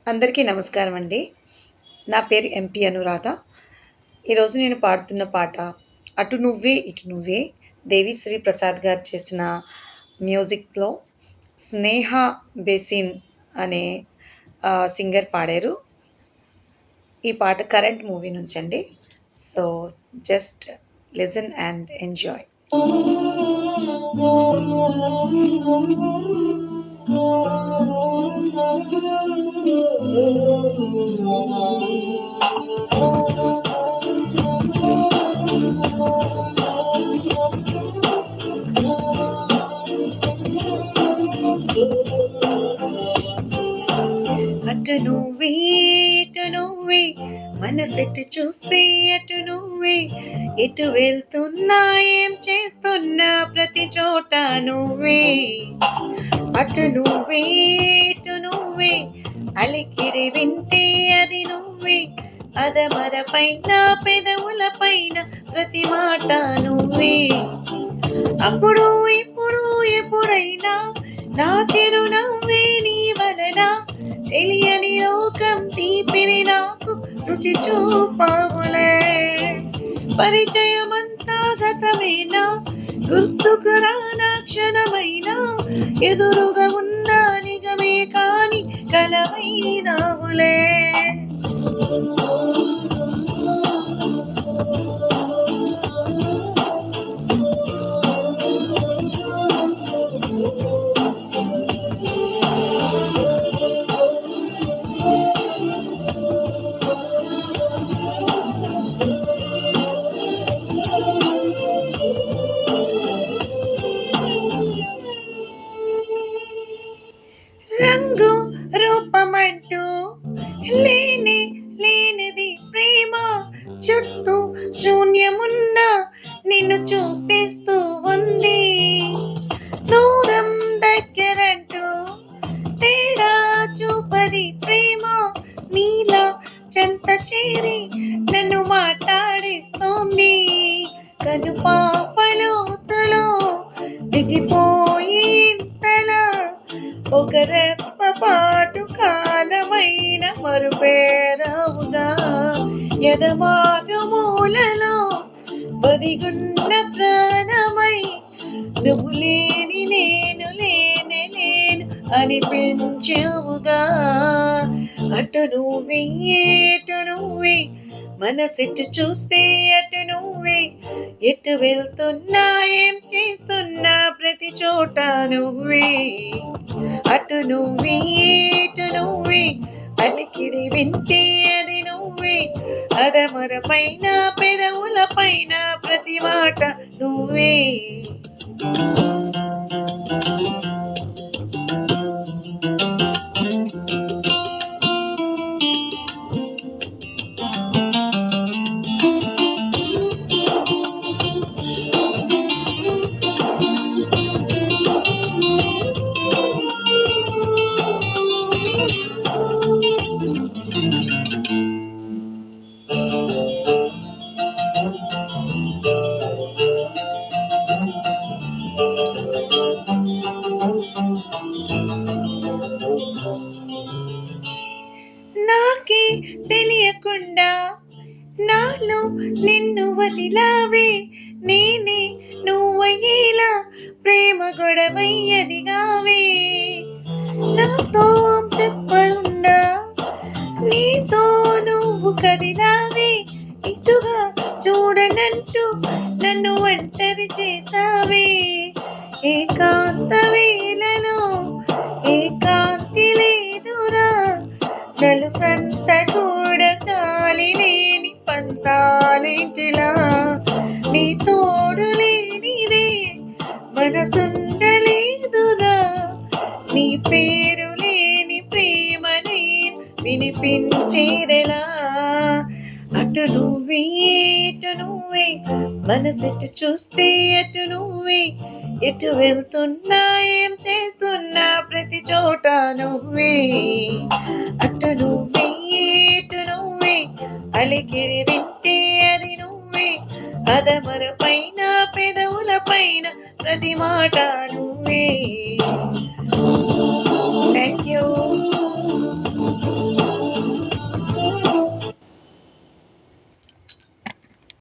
అందరికీ నమస్కారం అండి. నా పేరు ఎంపీ అనురాధ. ఈరోజు నేను పాడుతున్న పాట 'అటు నువ్వే ఇటు నువ్వే' దేవిశ్రీ ప్రసాద్ గారు చేసిన మ్యూజిక్‌లో స్నేహ బేసిన్ అనే సింగర్ పాడారు. ఈ పాట కరెంట్ మూవీ నుంచండి. So just listen and enjoy. అటు నువ్వే ఇటు నువ్వే మనసెటు చూస్తే అటు నువ్వే ఎటు వెళ్తున్నా ఏం చేస్తున్నా ప్రతి చోట నువ్వే. అటు నువ్వే ఇటు నువ్వే అలికిడి వింటే అది నువ్వే అదమర పైన పెదవుల పైన ప్రతి మాట నువ్వే. అప్పుడు ఇప్పుడు ఎప్పుడైనా నా చిరునవ్వే నీ వలన తెలియని లోకం తీపిని నాకు రుచి చూపావులే. పరిచయమంతా గతమేనా గుర్తుకు రానా క్షణమైనా ఎదురుగా ఉన్న నిజమే కాని కలవైనావులే. రంగు రూపమంటూ లేని లేనిది ప్రేమ చుట్టూ శూన్యమున్న నిన్ను చూపిస్తూ ఉంది. దూరం దగ్గరంటూ తేడా చూపది ప్రేమ నీలా చెంత చేరి నన్ను మాట్లాడిస్తోంది. కను పాపలోతులో దిగిపోయి ఇంతలా ఒక రెప్ప పాటు కాలమైన మరుపేరావుగా ఎదమారు మూలలో బదిగున్న ప్రాణమై నువ్వు లేని నేను లేనే లేను అనిపించేవుగా. అటు నువ్వే ఇటు నువ్వే మనసెటు చూస్తే అటు నువ్వే ఎటు వెళ్తున్నా ఏం చేస్తున్నా ప్రతి చోట నువ్వే. అటు నువ్వే ఇటు నువ్వే అలికిడి వింటే అది నువ్వే అదమర పైన పెదవుల పైన ప్రతి మాట నువ్వే. నాకే తెలియకుండా నాలో నిన్ను వదిలావే నేనే నువ్వయ్యేలా ప్రేమ గొడవయ్యదిగావే. నాతో చెప్పకుండా నీతో నువ్వు కదిలావే ఇటుగా చూడనంటూ నన్ను ఒంటరి చేసావే. ఏకాంత వేళలో ఏకాంతి లేదురా నలు సంత కూడా చాలి లేని పంతాలేటిలా నీ తోడు లేనిదే మనసుండలేదురా నీ పేరు లేని ప్రేమ నేను వినిపించేదెలా. అటు నువ్వే ఇటు నువ్వే మనసెటు చూస్తే అటు నువ్వే ఎటు వెళ్తున్నా ఏం చేస్తున్నా ప్రతి చోట నువ్వే. అటు నువ్వే ఇటు నువ్వే అలికిడి వింటే అది నువ్వే అదమర పైన పెదవుల పైన ప్రతి మాట నువ్వే.